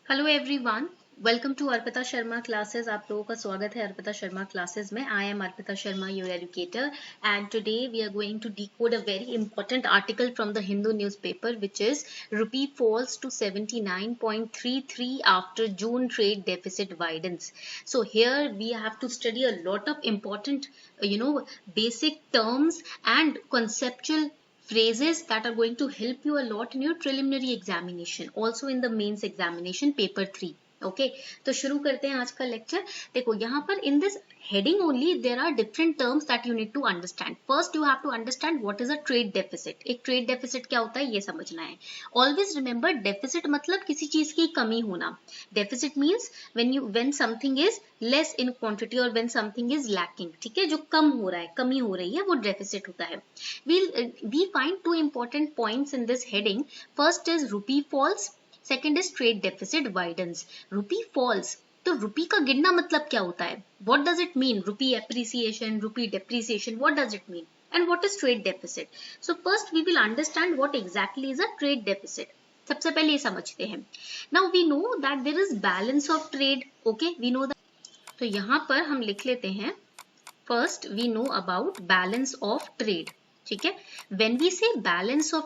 Hello everyone, welcome to Arpita Sharma classes. आप लोगों का स्वागत है अर्पिता शर्मा क्लासेस में। I am Arpita Sharma, your educator, and today we are going to decode a very important article from the Hindu newspaper, which is rupee falls to 79.33 after June trade deficit widens. So here we have to study a lot of important basic terms and conceptual phrases that are going to help you a lot in your preliminary examination, also in the mains examination paper 3. Okay तो शुरू करते हैं आज का lecture. देखो यहाँ पर in this heading only there are different terms that you need to understand. First you have to understand what is a trade deficit. एक ट्रेड डेफिसिट क्या होता है ये समझना है। ऑलवेज रिमेंबर डेफिसिट मतलब किसी चीज की कमी होना। Deficit means when something is less in quantity और व्हेन समथिंग इज लैकिंग। ठीक है, जो कम हो रहा है, कमी हो रही है, वो डेफिसिट होता है। We find two important points in this heading. First is rupee falls, second is trade deficit widens. Rupee falls, तो रूपी का गिरना मतलब क्या होता है? What does it mean? Rupee appreciation, rupee depreciation, what does it mean? And what is trade deficit? So first we will understand what exactly is a trade deficit. सबसे पहले ये समझते हैं। Now we know that there is balance of trade. Okay, we know that. तो यहां पर हम लिख लेते हैं, first we know about balance of trade. ठीक है, when we say balance of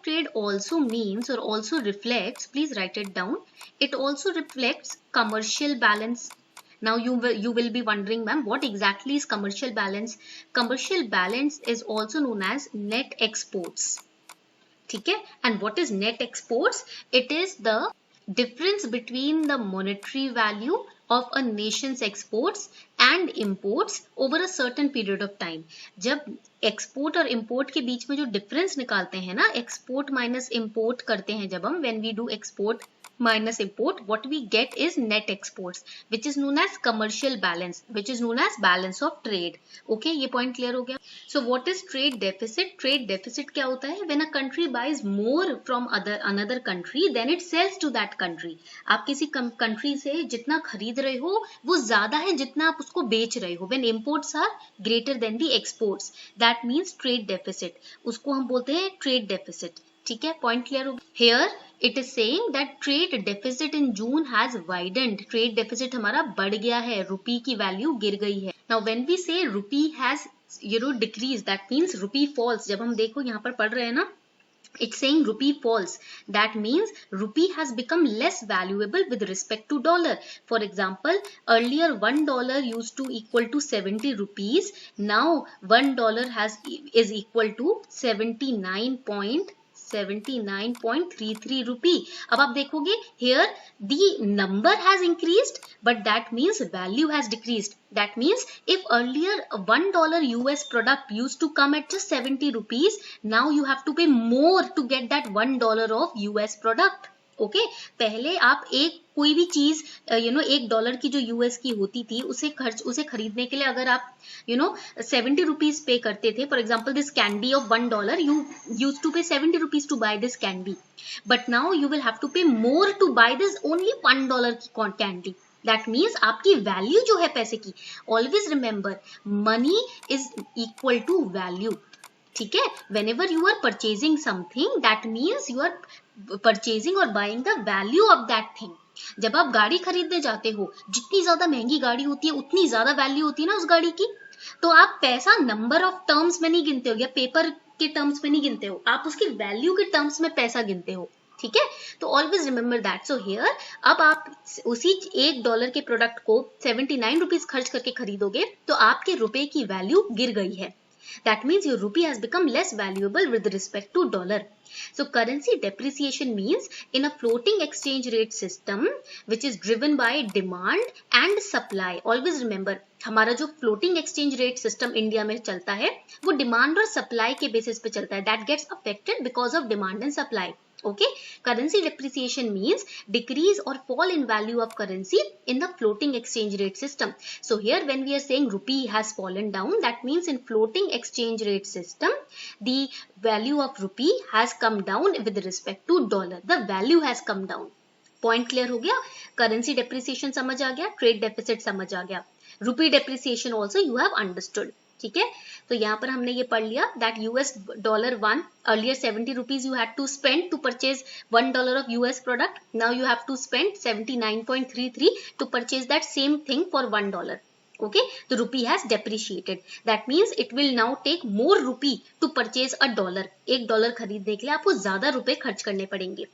trade also means or also reflects, please write it down, it also reflects commercial balance. Now you will be wondering, ma'am, what exactly is commercial balance? Commercial balance is also known as net exports. ठीक है, and what is net exports? It is the difference between the monetary value of a nation's exports and imports over a certain period of time. जब export और import के बीच में जो difference निकालते हैं ना, एक्सपोर्ट माइनस इंपोर्ट करते हैं जब हम, when we do export minus import, what we get is net exports, which is known as commercial balance, which is known as balance of trade. Okay, ये point clear हो गया। So what is trade deficit? Trade deficit क्या होता है? When a country buys more from another country then it sells to that country. आप किसी country से जितना खरीद रहे हो वो ज्यादा है जितना आप उसको बेच रहे हो। When imports are greater than the exports, that means trade deficit. उसको हम बोलते हैं trade deficit. ठीक है, पॉइंट क्लियर हो गया। Here it is saying that trade deficit in June has widened. Trade deficit हमारा बढ़ गया है, रुपी की वैल्यू गिर गई है। Now when we say rupee has decreased, that means rupee falls. जब हम देखो यहाँ पर पढ़ रहे हैं ना, it's saying rupee falls. That means rupee has become less valuable with respect to dollar. For example, earlier $1 used to equal to 70 rupees. Now $1 is equal to 79.33 rupee. अब आप देखोगे here the number has increased but that means value has decreased. That means if earlier $1 US product used to come at just 70 rupees, now you have to pay more to get that $1 of US product. Okay पहले आप एक कोई भी चीज $1 की जो US की होती थी उसे खरीदने के लिए अगर आप 70 रुपीज पे करते थे, for example this candy of $1 you use to pay 70 rupees to buy this candy, but now you will have to pay more to buy this only $1 की कैंडी। दैट मीन्स आपकी value जो है पैसे की, always remember money is equal to value. ठीक है, whenever you are purchasing something that means you are purchasing और buying the value of that thing. जब आप गाड़ी खरीदने जाते हो, जितनी ज्यादा महंगी गाड़ी होती है उतनी ज्यादा वैल्यू होती है ना उस गाड़ी की। तो आप पैसा नंबर ऑफ टर्म्स में नहीं गिनते हो या पेपर के टर्म्स में नहीं गिनते हो, आप उसकी वैल्यू के टर्म्स में पैसा गिनते हो। ठीक है, तो always remember that. So here अब आप उसी $1 के प्रोडक्ट को 79 रुपीज खर्च करके खरीदोगे तो आपके रुपए की वैल्यू गिर गई है। That means your rupee has become less valuable with respect to dollar. So currency depreciation means in a floating exchange rate system which is driven by demand and supply. Always remember हमारा जो floating exchange rate system India में चलता है वो demand और supply के basis पे चलता है। That gets affected because of demand and supply. Okay, currency depreciation means decrease or fall in value of currency in the floating exchange rate system. So here when we are saying rupee has fallen down, that means in floating exchange rate system the value of rupee has come down with respect to dollar. The value has come down. Point clear हो गया? Currency depreciation समझ आ गया, trade deficit समझ आ गया, rupee depreciation also you have understood. ठीक है, तो यहाँ पर हमने ये पढ़ लिया that $1 earlier 70 rupees you had to spend to purchase $1 of US product. Now you have to spend 79.33 to purchase that same thing for $1. Okay, the rupee has depreciated. That means it will now take more rupee to purchase a dollar. $1 खरीदने के लिए आपको ज्यादा रुपए खर्च करने पड़ेंगे.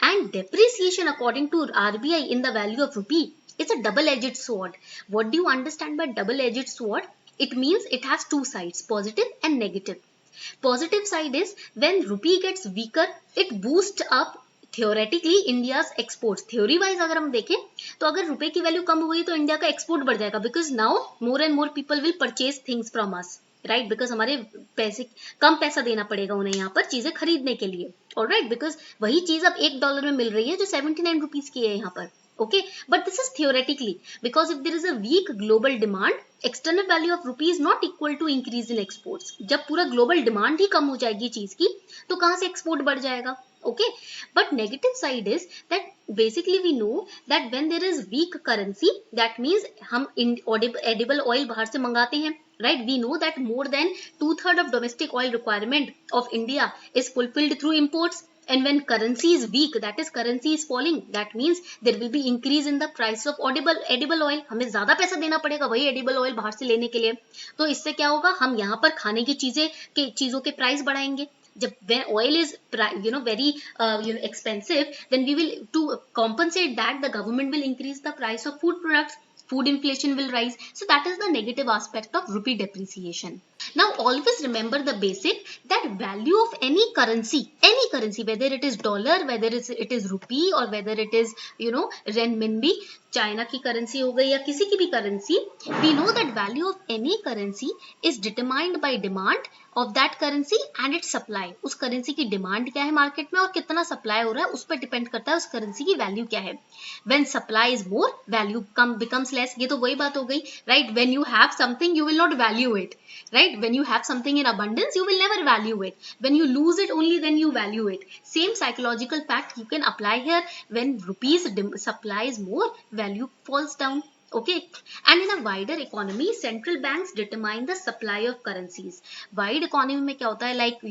And depreciation according to RBI in the value of rupee is a double-edged sword. What do you understand by double-edged sword? It means it has two sides, positive and negative. Positive side is when rupee gets weaker, it boosts up theoretically India's exports. Theory wise अगर हम देखें तो अगर रुपए की value कम हुई तो India का एक्सपोर्ट बढ़ जाएगा, because now more and more people will purchase things from us, right? Because हमारे पैसे कम पैसा देना पड़ेगा उन्हें यहाँ पर चीजें खरीदने के लिए, alright? Because वही चीज अब $1 में मिल रही है जो 79 रुपीज की है यहाँ पर. Okay, but this is theoretically, because if there is a weak global demand, external value of rupee is not equal to increase in exports. जब पूरा global demand ही कम हो जाएगी चीज की तो कहाँ से एक्सपोर्ट बढ़ जाएगा? Okay, but negative side is that basically we know that when there is weak currency, that means हम edible oil बाहर से मंगाते हैं, right? We know that more than 2/3 of domestic oil requirement of India is fulfilled through imports. And when currency is weak, that is currency is falling, that means there will be increase in the price of edible oil. हमें ज्यादा पैसा देना पड़ेगा वही edible oil बाहर से लेने के लिए. तो इससे क्या होगा, हम यहाँ पर खाने की चीजों के प्राइस बढ़ाएंगे. जब when oil is very expensive, then we will, to compensate that, the government will increase the price of food products. Food inflation will rise. So that is the negative aspect of rupee depreciation. Now always remember the basic that value of any currency, whether it is dollar, whether it is rupee, or whether it is renminbi, China की currency हो गई या किसी की भी currency, we know that value of any currency is determined by demand of that currency and its supply. उस currency की demand क्या है मार्केट में और कितना सप्लाई हो रहा है उस पर डिपेंड करता है उस करेंसी की वैल्यू क्या है. When supply is more, value becomes less. ये तो वही बात हो गई, right? When you have something, you will not value it, right? When you have something in abundance, you will never value it. When you lose it, only then you value it. Same psychological fact you can apply here. When rupees supply is more, value falls down. Okay, and in a wider economy, central banks determine the supply of currencies. Wide economy में क्या होता है, like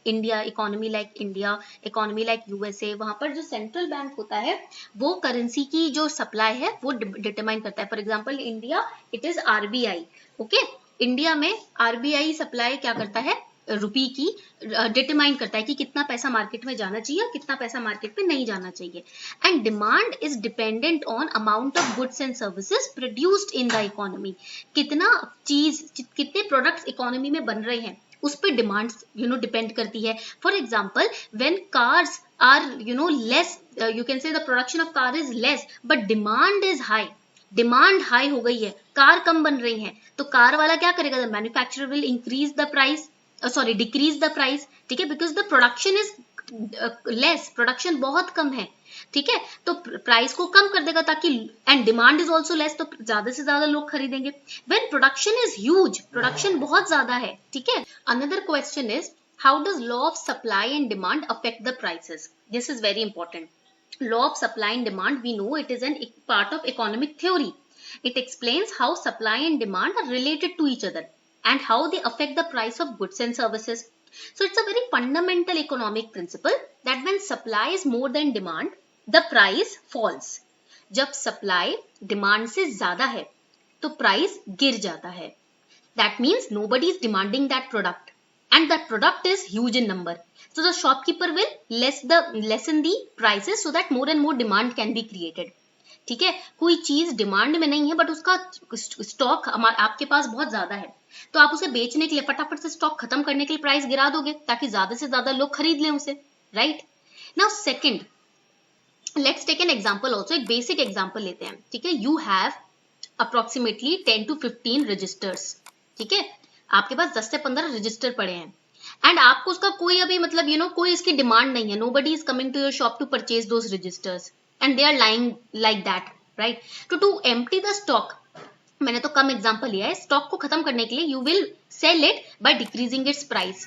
India, economy like India, economy like USA, वहाँ पर जो central bank होता है वो currency की जो supply है वो determine करता है. For example, India, it is RBI. Okay, India में RBI सप्लाई क्या करता है, रुपी की डिटरमाइन करता है कि कितना पैसा मार्केट में जाना चाहिए और कितना पैसा मार्केट में नहीं जाना चाहिए. And demand is dependent on amount of goods and services produced in the economy. कितने प्रोडक्ट्स इकोनॉमी में बन रहे हैं उस पर डिमांड डिपेंड करती है. For example, when cars are less, you can say the production of car is less but demand is high. Demand high हो गई है, कार कम बन रही है, तो कार वाला क्या करेगा, the manufacturer will increase the price, decrease the price. ठीक है, because the production is less, production बहुत कम है. ठीक है, तो प्राइस को कम कर देगा ताकि, and demand is also less, तो ज्यादा से ज्यादा लोग खरीदेंगे. When production is huge, production बहुत ज्यादा है. ठीक है, another question is how does law of supply and demand affect the prices. This is very important. Law of supply and demand, we know it is a part of economic theory. It explains how supply and demand are related to each other and how they affect the price of goods and services. So it's a very fundamental economic principle that when supply is more than demand, the price falls. जब supply demand से ज्यादा है तो price गिर जाता है. That means nobody is demanding that product and that product is huge in number. So the shopkeeper will lessen the prices so that more and more demand can be created. ठीक है, कोई चीज demand में नहीं है but उसका stock आपके पास बहुत ज्यादा है, तो आप उसे बेचने के लिए फटाफट से स्टॉक खत्म करने के लिए प्राइस गिरा दोगे ताकि ज्यादा से ज्यादा लोग खरीद लें उसे. Right, now second, let's take an example also. एक बेसिक एग्जांपल लेते हैं. ठीक है, you have approximately 10 to 15 registers. ठीक है, आपके पास 10 से 15 रजिस्टर पड़े हैं एंड आपको उसका कोई अभी कोई इसकी डिमांड नहीं है. Nobody is coming to your shop to purchase those registers and they are lying like that. Right, to empty the stock, मैंने तो कम एग्जांपल लिया है, स्टॉक को खत्म करने के लिए you will sell it by decreasing its price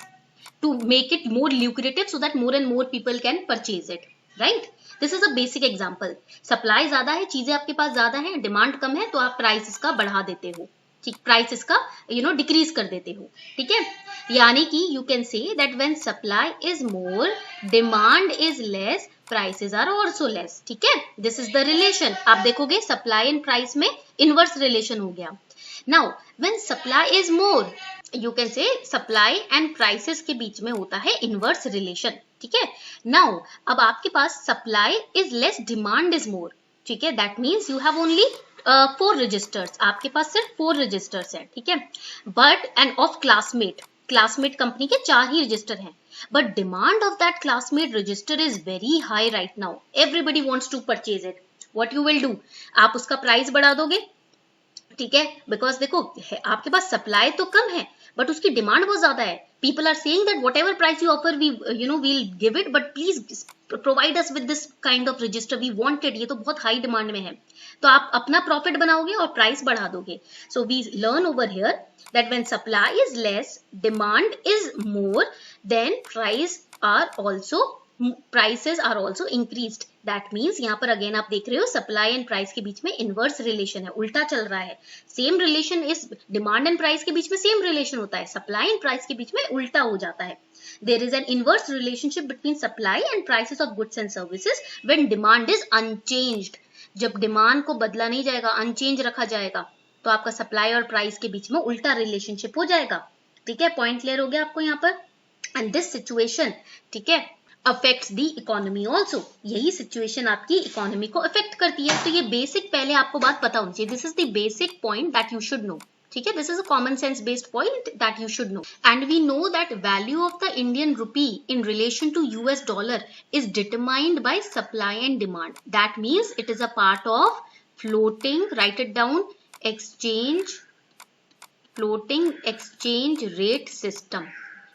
to make it more lucrative so that more and more people can purchase it. Right, this is a basic example. Supply ज्यादा है, चीजें आपके पास ज्यादा है, डिमांड कम है, तो आप प्राइस इसका बढ़ा देते हो. ठीक, प्राइस इसका डिक्रीज कर देते हो, ठीक है। यानी कि you can say that when supply is more demand is less prices are also less, ठीक है। This is the relation. आप देखोगे सप्लाई एंड प्राइस में इनवर्स रिलेशन हो गया। Now when supply is more, you can say supply and prices के बीच में होता है इनवर्स रिलेशन, ठीक है। नाउ अब आपके पास supply is less demand is more, ठीक है। That means you have only 4 registers, आपके पास सिर्फ 4 रजिस्टर्स हैं, ठीक है। But end of classmate company के 4 ही रजिस्टर हैं, but demand of that classmate register is very high right now, everybody wants to purchase it. What you will do, आप उसका प्राइस बढ़ा दोगे, ठीक है। बिकॉज देखो आपके पास सप्लाई तो कम है बट उसकी डिमांड बहुत ज्यादा है। People are saying that whatever price you offer we will give it, but please provide us with this kind of register, we want it, ये तो बहुत हाई डिमांड में है। तो आप अपना प्रॉफिट बनाओगे और प्राइस बढ़ा दोगे। So we learn over here that when supply is less demand is more, then prices are also increased. That means यहाँ पर अगेन आप देख रहे हो सप्लाई एंड प्राइस के बीच में इनवर्स रिलेशन है, उल्टा चल रहा है। सेम रिलेशन इस डिमांड एंड प्राइस के बीच में सेम रिलेशन होता है, सप्लाई एंड प्राइस के बीच में उल्टा हो जाता है। There is an inverse relationship between supply and prices of goods and services when demand is unchanged. जब डिमांड को बदला नहीं जाएगा, अनचेंज रखा जाएगा, तो आपका सप्लाई और प्राइस के बीच में उल्टा रिलेशनशिप हो जाएगा, ठीक है। पॉइंट क्लियर हो गया आपको यहाँ पर। एंड दिस सिचुएशन, ठीक है, अफेक्ट्स द इकोनॉमी ऑल्सो, यही सिचुएशन आपकी इकोनॉमी को अफेक्ट करती है। तो ये बेसिक पहले आपको बात पता होनी चाहिए, this is the basic point that you should know, ठीक है। This is a common sense based point that you should know. And we know that value of the Indian rupee in relation to US dollar is determined by supply and demand. That means it is a part of floating, right it down, floating exchange rate system.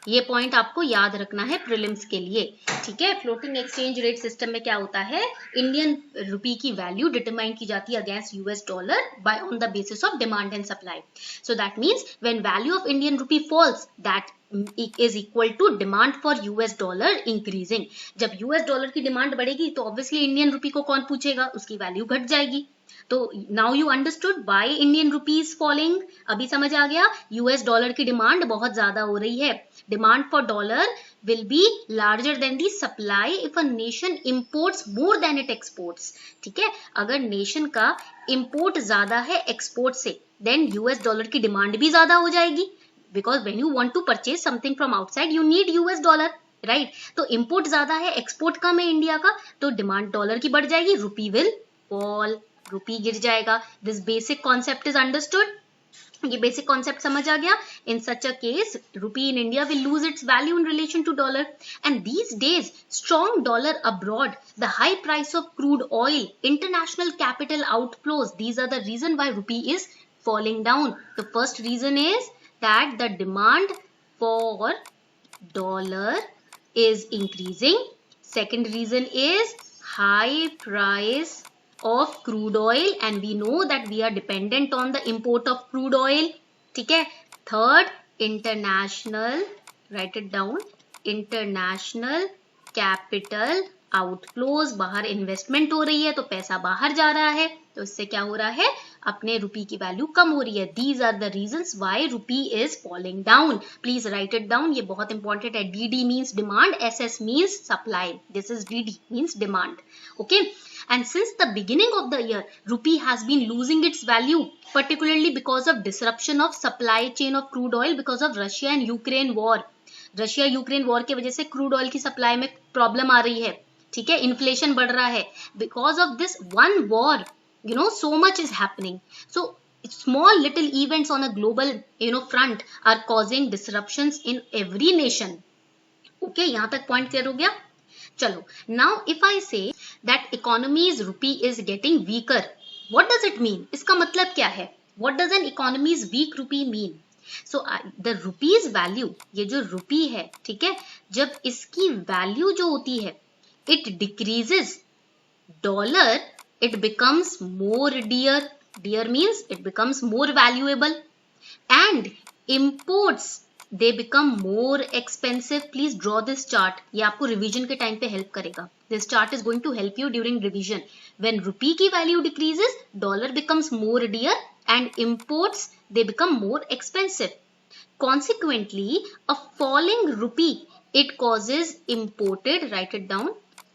ये point आपको याद रखना है prelims के लिए, ठीक है। Floating exchange rate system में क्या होता है, इंडियन रुपी की वैल्यू डिटरमाइन की जाती है against US dollar by on the basis of demand and supply. So that means when value of Indian rupee falls, that is equal to demand for US dollar increasing. जब US dollar की demand बढ़ेगी तो obviously Indian rupee को कौन पूछेगा, उसकी value घट जाएगी। तो now you understood why Indian rupee is falling, अभी समझ आ गया। यूएस डॉलर की डिमांड बहुत ज्यादा हो रही है, demand for dollar will be larger than the supply if a nation imports more than it exports, ठीक है। अगर नेशन का इंपोर्ट ज्यादा है एक्सपोर्ट से, देन यूएस डॉलर की डिमांड भी ज्यादा हो जाएगी, because when you want to purchase something from outside you need US dollar, right. तो इंपोर्ट ज्यादा है एक्सपोर्ट कम है इंडिया का, तो डिमांड डॉलर की बढ़ जाएगी, रुपी विल फॉल, रुपी गिर जाएगा। This basic concept is understood, ये बेसिक कॉन्सेप्ट समझ आ गया। In such a case rupee in India will lose its value in relation to dollar. And these days strong dollar abroad, the high price of crude oil, international capital outflows, these are the reason why rupee is falling down. The first reason is that the demand for dollar is increasing. Second reason is high price of crude oil, and we know that we are dependent on the import of crude oil. ठीक है. Third, international, write it down, international capital outflows, बाहर investment हो रही है तो पैसा बाहर जा रहा है, तो इससे क्या हो रहा है, अपने रुपी की वैल्यू कम हो रही है. These are the reasons why rupee is falling down. Please write it down. ये बहुत important है. DD means demand, SS means supply. This is DD means demand. Okay. And since the beginning of the year, rupee has been losing its value, particularly because of disruption of supply chain of crude oil because of Russia and Ukraine war. Russia Ukraine war की वजह से crude oil की supply में problem आ रही है. ठीक है. Inflation बढ़ रहा है. Because of this one war, you know, so much is happening. So small little events on a global, you know, front are causing disruptions in every nation. Okay, यहाँ तक point clear हो गया. चलो, now if I say that economy's rupee is getting weaker, what does it mean? इसका मतलब क्या है? What does an economy's weak rupee mean? So the rupee's value, ये जो रुपी है, ठीक है, जब इसकी वैल्यू जो होती है, it decreases, dollar, it becomes more dear. Dear means it becomes more valuable. And imports, they become more expensive. Please draw this chart. ये आपको revision के time पे help करेगा. This chart is going to help you during revision. When rupee की value decreases, dollar becomes more dear and imports, they become more expensive. Consequently, a falling rupee, it causes imported, write it down,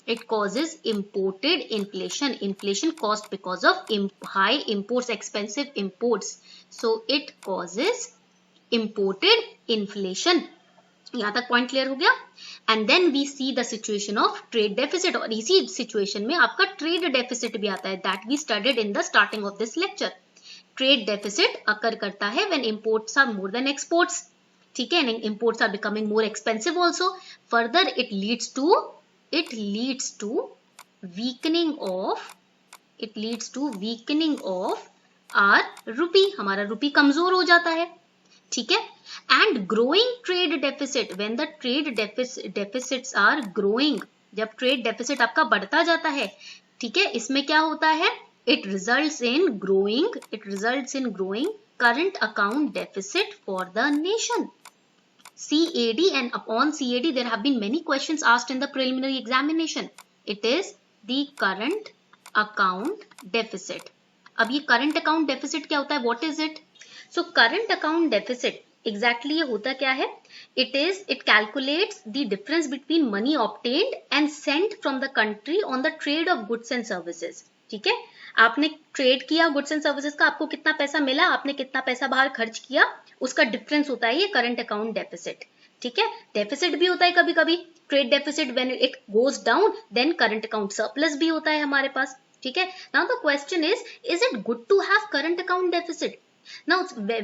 it causes imported inflation. Inflation caused because of high imports, expensive imports. So it causes imported inflation. यहाँ तक point clear हो गया. And then we see the situation of trade deficit, और इसी situation में आपका trade deficit भी आता है, that we studied in the starting of this lecture. Trade deficit occur करता है when imports are more than exports. ठीक है, and imports are becoming more expensive also. Further it leads to weakening of our rupee. हमारा rupee कमजोर हो जाता है. ठीक है, and growing trade deficit, when the trade deficits are growing, जब ट्रेड डेफिसिट आपका बढ़ता जाता है, ठीक है, इसमें क्या होता है, it results in growing current account deficit for the nation. CAD, and upon CAD there have been many questions asked in the preliminary examination. It is the current account deficit. अब ये current account deficit क्या होता है, what is it? So current account deficit exactly ये होता क्या है, it calculates the difference between money obtained and sent from the country on the trade of goods and services. ठीक है, आपने ट्रेड किया गुड्स एंड सर्विसेज का, आपको कितना पैसा मिला, आपने कितना पैसा बाहर खर्च किया, उसका डिफरेंस होता है ये करंट अकाउंट डेफिसिट. ठीक है, डेफिसिट भी होता है कभी कभी trade deficit, when it goes down then current account surplus भी होता है हमारे पास. ठीक है, now the question is it good to have current account deficit? Now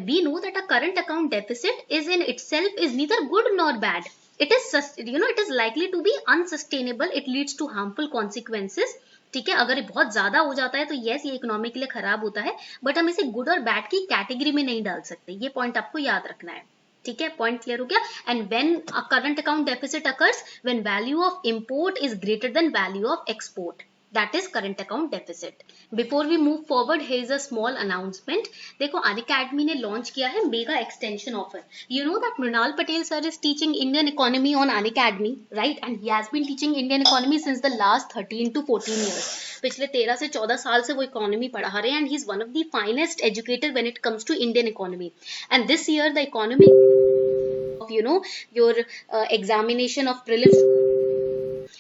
we know that a current account deficit is in itself is neither good nor bad. It is it is likely to be unsustainable. It leads to harmful consequences. ठीक है, अगर ये बहुत ज्यादा हो जाता है तो यस ये इकोनॉमी के लिए खराब होता है, बट हम इसे गुड और बैड की कैटेगरी में नहीं डाल सकते. ये पॉइंट आपको याद रखना है. ठीक है, पॉइंट क्लियर हो गया. And when a current account deficit occurs when value of import is greater than value of export, that is current account deficit. Before we move forward, here is a small announcement. देखो Unacademy ने launch किया है mega extension offer. You know that Mrinal Patel sir is teaching Indian economy on Unacademy, right? And he has been teaching Indian economy since the last 13 to 14 years. पिछले 13 से 14 साल से वो economy पढ़ा रहे हैं, and he is one of the finest educator when it comes to Indian economy. And this year the economy of your examination of prelims,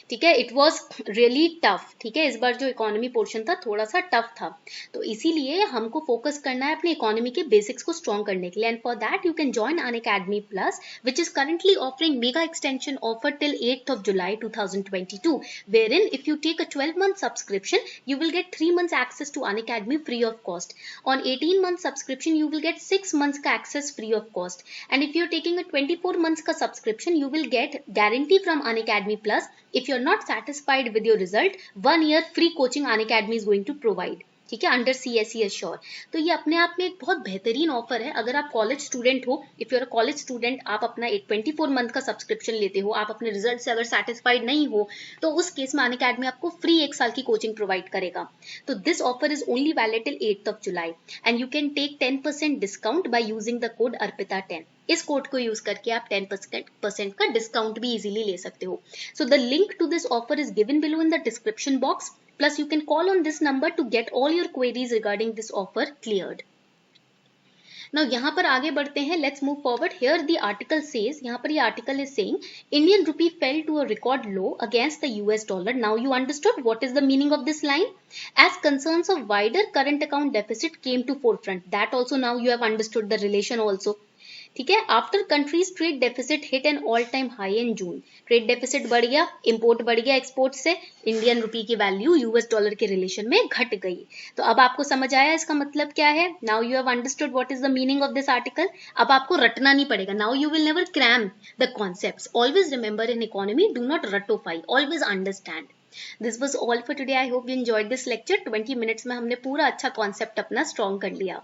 ठीक है, इट वॉज रियली टफ. ठीक है, इस बार जो इकोनॉमी पोर्शन था थोड़ा सा टफ था, तो इसीलिए हमको फोकस करना है अपने इकोनॉमी के बेसिक्स को स्ट्रॉन्ग करने के लिए. And for that you can join Unacademy plus which is currently offering mega extension offer till 8th of July 2022, wherein if you take a 12-month subscription you will get 3 months access to Unacademy free of cost. On 18-month subscription you will get 6 months का access free of cost, and if you're taking a 24 months का subscription you will get guarantee from Unacademy plus. If you're not satisfied with your result, 1 year free coaching Unacademy is going to provide. ठीक है, under CSE Assure. तो ये अपने आप में एक बहुत बेहतरीन ऑफर है. अगर आप कॉलेज स्टूडेंट हो, if you are a college student, आप अपना एक 24 मंथ का सब्सक्रिप्शन लेते हो, आप अपने रिजल्ट से अगर सेटिस्फाइड नहीं हो, तो उस केस में Unacademy आपको फ्री 1 साल की कोचिंग प्रोवाइड करेगा. तो this offer is only valid till 8th of July and you can take 10% discount by using the code अर्पिता10. इस कोड को यूज करके आप 10% का डिस्काउंट भी इजीली ले सकते हो. So the link to this offer is given below in the description box. Plus you can call on this number to get all your queries regarding this offer cleared. Now यहाँ पर आगे बढ़ते हैं. Let's move forward. Here the article says, यहाँ पर ये article is saying Indian rupee fell to a record low against the US dollar. Now you understood what is the meaning of this line? As concerns of wider current account deficit came to forefront. That also now you have understood the relation also. ठीक है, after countries trade deficit hit an all time high in June. Trade deficit बढ़ गया, import बढ़ गया export से, Indian rupee की value US dollar के relation में घट गई. तो अब आपको समझ आया इसका मतलब क्या है. Now you have understood what is the meaning of this article. अब आपको रटना नहीं पड़ेगा. Now you will never cram the concepts. Always remember in economy, do not रटोफाई, always understand. This was all for today. I hope you enjoyed this lecture. 20 minutes में हमने पूरा अच्छा कॉन्सेप्ट अपना स्ट्रॉन्ग कर लिया.